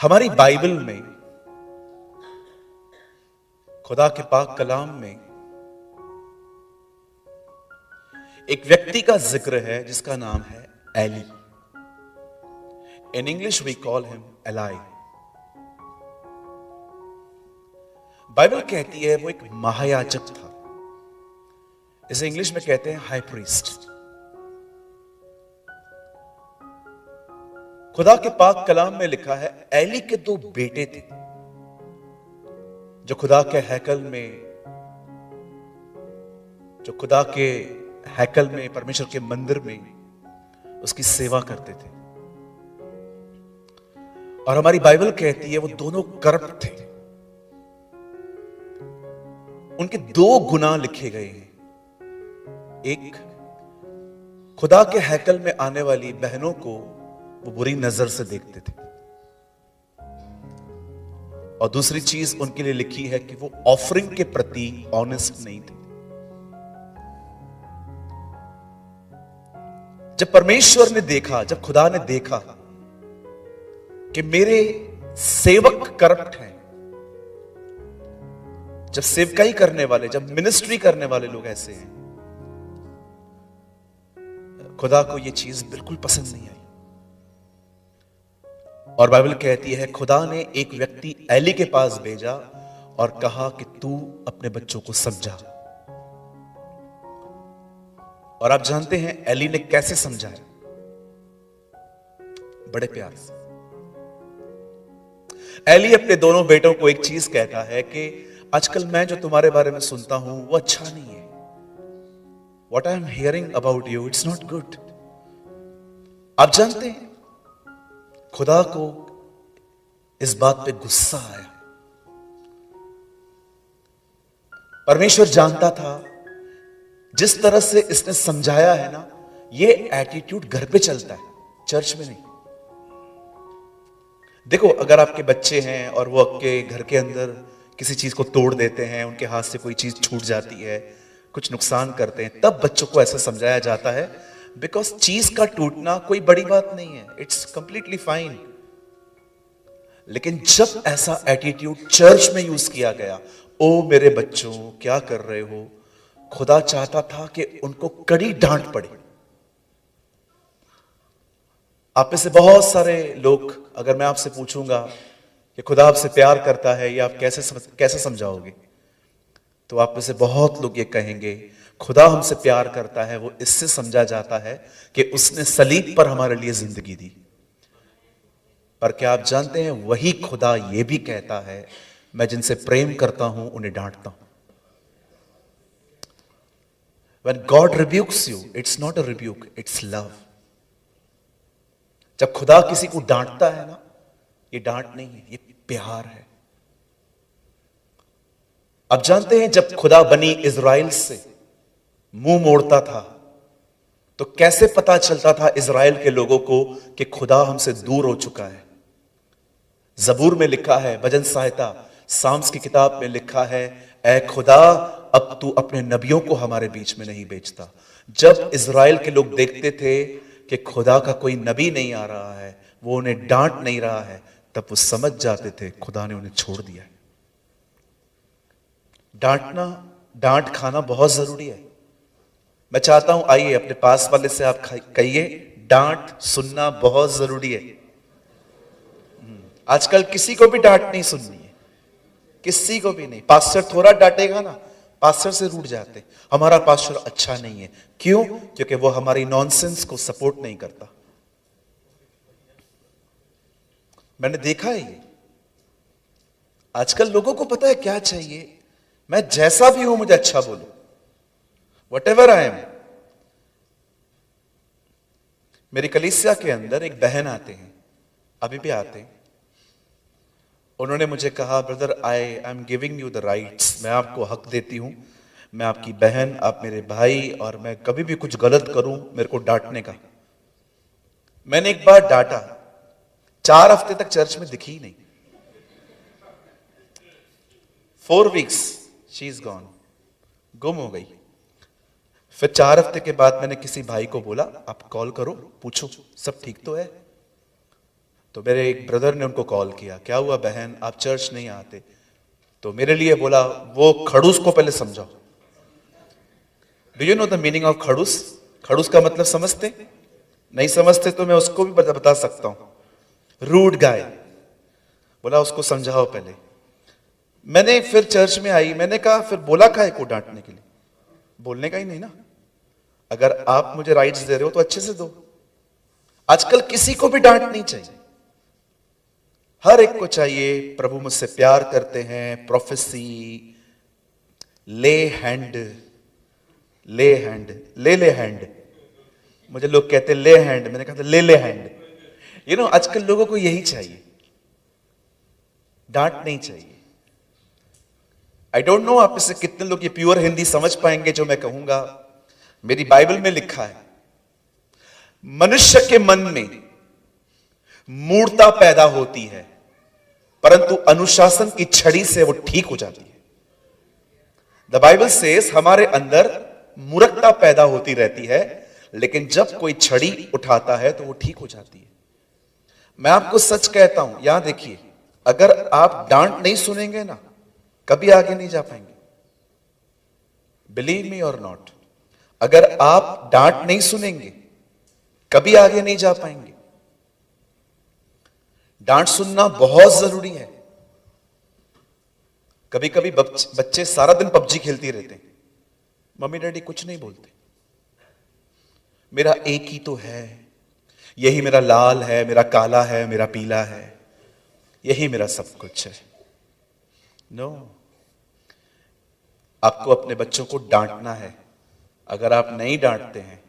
हमारी बाइबल में, खुदा के पाक कलाम में एक व्यक्ति का जिक्र है जिसका नाम है Eli. In English we call him Eli. Bible कहती है वो एक महायाजक था। इसे इंग्लिश में कहते हैं हाई प्रीस्ट। खुदा के पाक कलाम में लिखा है एली के दो बेटे थे जो खुदा के हैकल में परमेश्वर के मंदिर में उसकी सेवा करते थे। और हमारी बाइबल कहती है वो दोनों करप्ट थे। उनके दो गुनाह लिखे गए हैं। एक, खुदा के हैकल में आने वाली बहनों को वो बुरी नजर से देखते थे, और दूसरी चीज उनके लिए लिखी है कि वो ऑफरिंग के प्रति ऑनेस्ट नहीं थे। जब परमेश्वर ने देखा, जब खुदा ने देखा कि मेरे सेवक करप्ट हैं, जब सेवकाई करने वाले, जब मिनिस्ट्री करने वाले लोग ऐसे हैं, खुदा को यह चीज बिल्कुल पसंद नहीं आई। और बाइबल कहती है खुदा ने एक व्यक्ति एली के पास भेजा और कहा कि तू अपने बच्चों को समझा। और आप जानते हैं एली ने कैसे समझाया? बड़े प्यार से। एली अपने दोनों बेटों को एक चीज कहता है कि आजकल मैं जो तुम्हारे बारे में सुनता हूं वो अच्छा नहीं है। What I am hearing about you, it's not good. आप जानते हैं खुदा को इस बात पे गुस्सा आया। परमेश्वर जानता था जिस तरह से इसने समझाया है ना, ये एटीट्यूड घर पे चलता है, चर्च में नहीं। देखो, अगर आपके बच्चे हैं और वो आपके घर के अंदर किसी चीज को तोड़ देते हैं, उनके हाथ से कोई चीज छूट जाती है, कुछ नुकसान करते हैं, तब बच्चों को ऐसा समझाया जाता है, बिकॉज चीज का टूटना कोई बड़ी बात नहीं है, इट्स कंप्लीटली फाइन। लेकिन जब ऐसा एटीट्यूड चर्च में यूज किया गया, ओ मेरे बच्चों क्या कर रहे हो, खुदा चाहता था कि उनको कड़ी डांट पड़े। आप में से बहुत सारे लोग, अगर मैं आपसे पूछूंगा कि खुदा आपसे प्यार करता है, या आप कैसे समझाओगे, तो आप में से बहुत लोग ये कहेंगे खुदा हमसे प्यार करता है वो इससे समझा जाता है कि उसने सलीब पर हमारे लिए जिंदगी दी। पर क्या आप जानते हैं वही खुदा ये भी कहता है मैं जिनसे प्रेम करता हूं उन्हें डांटता हूं। When God rebukes you, it's not a rebuke, it's love. जब खुदा किसी को डांटता है ना, ये डांट नहीं है, ये प्यार है। आप जानते हैं जब खुदा बनी इज़राइल से मुंह मोड़ता था तो कैसे पता चलता था इज़राइल के लोगों को कि खुदा हमसे दूर हो चुका है? ज़बूर में लिखा है, भजन संहिता साम्स की किताब में लिखा है, ऐ खुदा अब तू अपने नबियों को हमारे बीच में नहीं भेजता। जब इज़राइल के लोग देखते थे कि खुदा का कोई नबी नहीं आ रहा है, वो उन्हें डांट नहीं रहा है, तब वो समझ जाते थे खुदा ने उन्हें छोड़ दिया है। डांट खाना बहुत जरूरी है। मैं चाहता हूं आइए अपने पास वाले से आप कहिए, डांट सुनना बहुत जरूरी है। आजकल किसी को भी डांट नहीं सुननी है, किसी को भी नहीं। पास्टर थोड़ा डांटेगा ना, पास्टर से रूठ जाते, हमारा पास्टर अच्छा नहीं है। क्यों? क्योंकि वो हमारी नॉनसेंस को सपोर्ट नहीं करता। मैंने देखा है ये। आजकल लोगों को पता है क्या चाहिए, मैं जैसा भी हूं मुझे अच्छा बोलो, वट एवर आई एम। मेरी कलीसिया के अंदर एक बहन आते हैं, अभी भी आते हैं। उन्होंने मुझे कहा, brother I am giving you the rights, मैं आपको हक देती हूं, मैं आपकी बहन, आप मेरे भाई, और मैं कभी भी कुछ गलत करूं मेरे को डांटने का। मैंने एक बार डांटा, 4 हफ्ते तक चर्च में दिखी नहीं। 4 weeks शी इज गॉन, गुम हो गई। फिर 4 हफ्ते के बाद मैंने किसी भाई को बोला, आप कॉल करो, पूछो सब ठीक तो है। तो मेरे एक ब्रदर ने उनको कॉल किया, क्या हुआ बहन, आप चर्च नहीं आते? तो मेरे लिए बोला, वो खड़ूस को पहले समझाओ। Do you know the meaning of खड़ूस? खड़ूस का मतलब समझते? नहीं समझते तो मैं उसको भी बता सकता हूं। रूड गाय। बोला उसको समझाओ पहले। मैंने फिर चर्च में आई, मैंने कहा फिर बोला काहे को डांटने के लिए? बोलने का ही नहीं ना। अगर आप मुझे राइट्स दे रहे हो तो अच्छे से दो। आजकल किसी को भी डांट नहीं चाहिए, हर एक को चाहिए प्रभु मुझसे प्यार करते हैं, प्रोफेसी, ले हैंड, ले हैंड, ले हैंड। मुझे लोग कहते ले हैंड, मैंने कहा था ले हैंड। यू नो आजकल लोगों को यही चाहिए, डांट नहीं चाहिए। आई डोंट नो आप में से कितने लोग ये प्योर हिंदी समझ पाएंगे जो मैं कहूंगा। मेरी बाइबल में लिखा है, मनुष्य के मन में मूढ़ता पैदा होती है, परंतु अनुशासन की छड़ी से वो ठीक हो जाती है। द बाइबल सेज हमारे अंदर मूर्खता पैदा होती रहती है, लेकिन जब कोई छड़ी उठाता है तो वो ठीक हो जाती है। मैं आपको सच कहता हूं, यहां देखिए, अगर आप डांट नहीं सुनेंगे ना, कभी आगे नहीं जा पाएंगे। बिलीव मी और नॉट, अगर आप डांट नहीं सुनेंगे कभी आगे नहीं जा पाएंगे। डांट सुनना बहुत जरूरी है। कभी कभी बच्चे सारा दिन पबजी खेलते रहते हैं, मम्मी डैडी कुछ नहीं बोलते। मेरा एक ही तो है, यही मेरा लाल है, मेरा काला है, मेरा पीला है, यही मेरा सब कुछ है। नो, आपको अपने बच्चों को डांटना है। अगर आप नहीं डांटते हैं,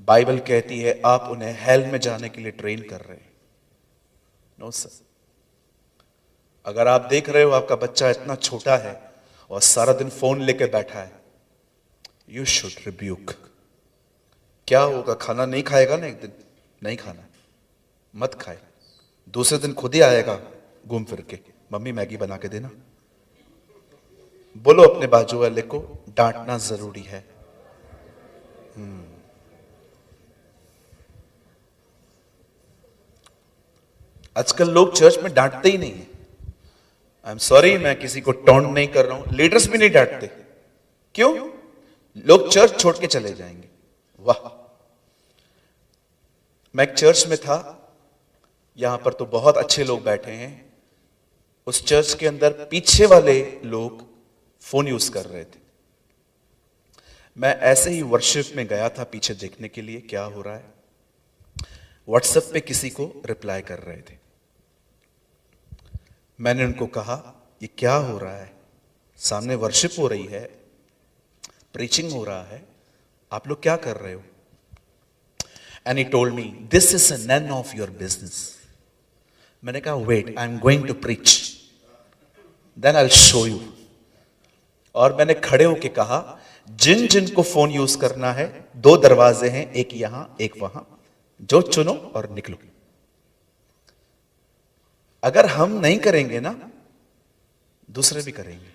बाइबल कहती है आप उन्हें हेल में जाने के लिए ट्रेन कर रहे हैं। No sir. अगर आप देख रहे हो आपका बच्चा इतना छोटा है और सारा दिन फोन लेके बैठा है, यू शुड रिब्यूक। क्या होगा? खाना नहीं खाएगा ना, एक दिन नहीं खाना, मत खाए। दूसरे दिन खुद ही आएगा घूम फिर के, मम्मी मैगी बना के देना। बोलो अपने बाजू वाले को, डांटना जरूरी है। आजकल लोग चर्च में डांटते ही नहीं है। आई एम सॉरी, मैं किसी को टॉन्ट नहीं कर रहा हूं, लीडर्स भी नहीं डांटते। क्यों? लोग चर्च छोड़ के चले जाएंगे। वाह, मैं एक चर्च में था, यहां पर तो बहुत अच्छे लोग बैठे हैं। उस चर्च के अंदर पीछे वाले लोग फोन यूज कर रहे थे। मैं ऐसे ही वर्शिप में गया था पीछे देखने के लिए क्या हो रहा है। व्हाट्सएप पे किसी को रिप्लाई कर रहे थे। मैंने उनको कहा ये क्या हो रहा है? सामने वर्शिप हो रही है, प्रीचिंग हो रहा है, आप लोग क्या कर रहे हो? And he told me this is none of your business. मैंने कहा wait, I am going to preach, then I will show you. और मैंने खड़े होके कहा जिन जिन को फोन यूज करना है, 2 दरवाजे हैं, एक यहां एक वहां, जो चुनो और निकलो। अगर हम नहीं करेंगे ना, दूसरे भी करेंगे।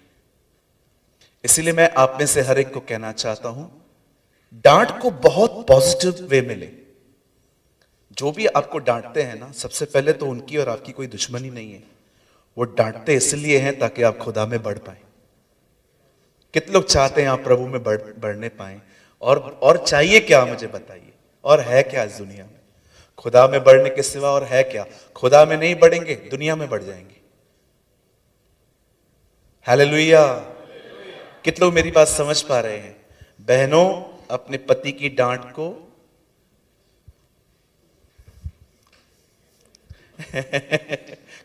इसीलिए मैं आप में से हर एक को कहना चाहता हूं, डांट को बहुत पॉजिटिव वे में ले। जो भी आपको डांटते हैं ना, सबसे पहले तो उनकी और आपकी कोई दुश्मनी नहीं है। वो डांटते इसलिए हैं ताकि आप खुदा में बढ़ पाए। कितने लोग चाहते हैं आप प्रभु में बढ़ने पाए? और चाहिए क्या, मुझे बताइए? और है क्या इस दुनिया में? खुदा में बढ़ने के सिवा और है क्या? खुदा में नहीं बढ़ेंगे, दुनिया में बढ़ जाएंगे। हालेलुया। कितने लोग मेरी बात समझ पा रहे हैं? बहनों, अपने पति की डांट को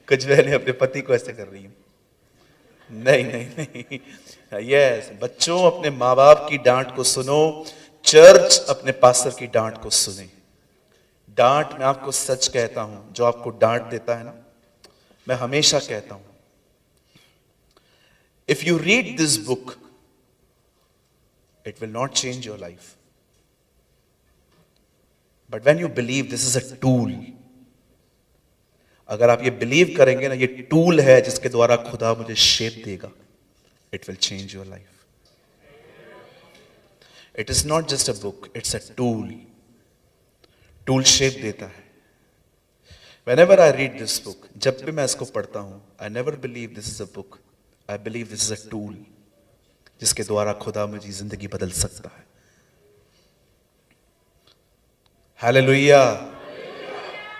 कुछ बहनें अपने पति को ऐसे कर रही हैं। नहीं नहीं नहीं, यस, बच्चों अपने माँ बाप की डांट को सुनो, चर्च अपने पास्टर की डांट को सुने। डांट, मैं आपको सच कहता हूं, जो आपको डांट देता है ना, मैं हमेशा कहता हूं, if you read this book it will not change your life, but when you believe this is a tool. अगर आप ये बिलीव करेंगे ना, ये टूल है जिसके द्वारा खुदा मुझे शेप देगा, it will change your life. It is not just a book, it's a tool. Tool shape देता है। Whenever I read this book, जब भी मैं इसको पढ़ता हूं, I never believe this is a book. I believe this is a tool जिसके द्वारा खुदा मुझे जिंदगी बदल सकता है. Hallelujah.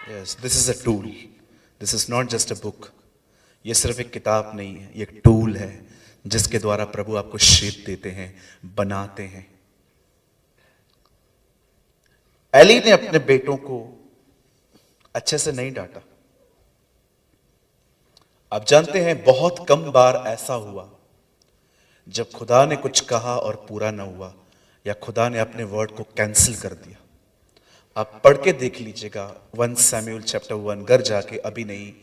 Yes, this is a tool. This is not just a book. ये सिर्फ एक किताब नहीं है, ये एक टूल है जिसके द्वारा प्रभु आपको शेप देते हैं, बनाते हैं. एली ने अपने बेटों को अच्छे से नहीं डांटा. आप जानते हैं बहुत कम बार ऐसा हुआ जब खुदा ने कुछ कहा और पूरा ना हुआ, या खुदा ने अपने वर्ड को कैंसिल कर दिया. आप पढ़ के देख लीजिएगा 1 सैमुएल चैप्टर 1, घर जाके, अभी नहीं,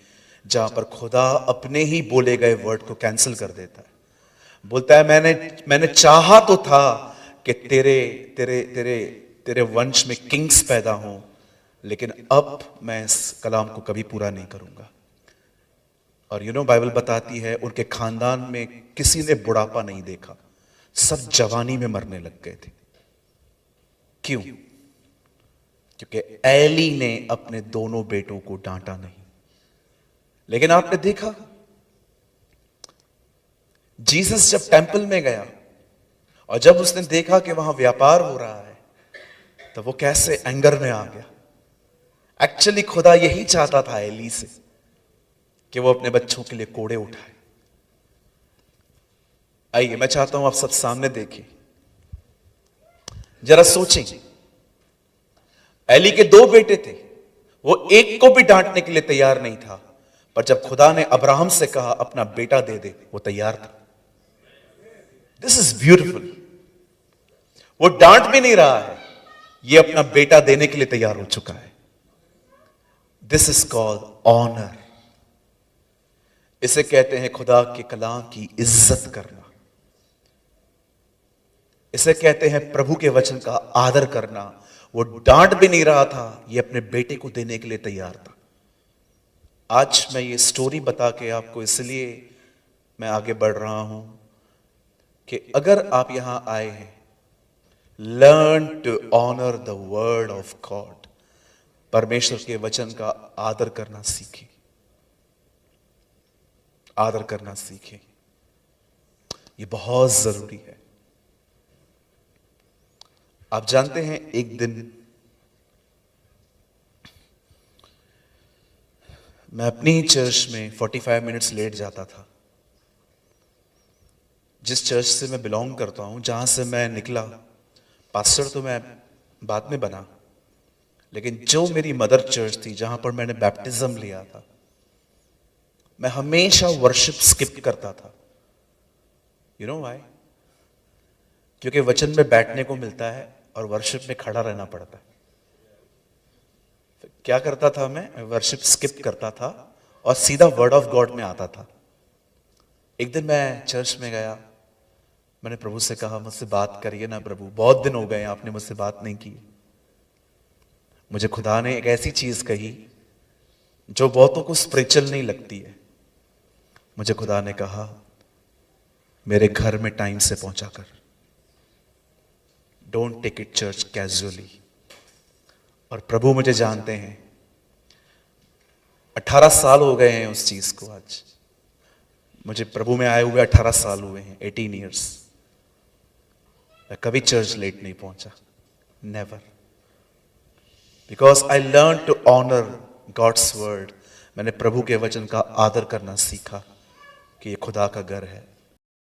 जहां पर खुदा अपने ही बोले गए वर्ड को कैंसिल कर देता है. बोलता है मैंने चाहा तो था कि तेरे तेरे तेरे तेरे वंश में किंग्स पैदा हों, लेकिन अब मैं इस कलाम को कभी पूरा नहीं करूंगा. और बाइबल बताती है उनके खानदान में किसी ने बुढ़ापा नहीं देखा, सब जवानी में मरने लग गए थे. क्यों? क्योंकि एली ने अपने दोनों बेटों को डांटा नहीं. लेकिन आपने देखा जीसस जब टेंपल में गया और जब उसने देखा कि वहां व्यापार हो रहा है, तो वो कैसे एंगर में आ गया. एक्चुअली खुदा यही चाहता था एली से कि वो अपने बच्चों के लिए कोड़े उठाए. आइए, मैं चाहता हूं आप सब सामने देखें, जरा सोचें. एली के 2 बेटे थे, वो एक को भी डांटने के लिए तैयार नहीं था, पर जब खुदा ने अब्राहम से कहा अपना बेटा दे दे, वो तैयार था. This is beautiful. वो डांट भी नहीं रहा है, ये अपना बेटा देने के लिए तैयार हो चुका है. This is called honour. इसे कहते हैं खुदा के कलाम की इज्जत करना. इसे कहते हैं प्रभु के वचन का आदर करना. वो डांट भी नहीं रहा था, ये अपने बेटे को देने के लिए तैयार था. आज मैं ये स्टोरी बता के आपको इसलिए मैं आगे बढ़ रहा हूं कि अगर आप यहां आए हैं, learn to honour the word of God. परमेश्वर के वचन का आदर करना सीखें. आदर करना सीखें. ये बहुत जरूरी है. आप जानते हैं एक दिन मैं अपनी ही चर्च में 45 मिनट्स लेट जाता था. जिस चर्च से मैं बिलोंग करता हूं, जहां से मैं निकला, पास्टर तो मैं बाद में बना, लेकिन जो मेरी मदर चर्च थी जहां पर मैंने बैप्टिज्म लिया था, मैं हमेशा वर्शिप स्किप करता था. You know why? क्योंकि वचन में बैठने को मिलता है और वर्शिप में खड़ा रहना पड़ता है. क्या करता था मैं? वर्शिप स्किप करता था और सीधा वर्ड ऑफ गॉड में आता था. एक दिन मैं चर्च में गया, मैंने प्रभु से कहा मुझसे बात करिए ना प्रभु, बहुत दिन हो गए आपने मुझसे बात नहीं की. मुझे खुदा ने एक ऐसी चीज कही जो बहुतों को स्पिरिचुअल नहीं लगती है. मुझे खुदा ने कहा मेरे घर में टाइम से पहुंचा कर. Don't take it church casually. और प्रभु मुझे जानते हैं, 18 साल हो गए हैं उस चीज को. आज मुझे प्रभु में आए हुए 18 साल हुए हैं, 18 ईयर्स. मैं कभी चर्च लेट नहीं पहुंचा, never. Because I learn to honour God's word. मैंने प्रभु के वचन का आदर करना सीखा कि ये खुदा का घर है.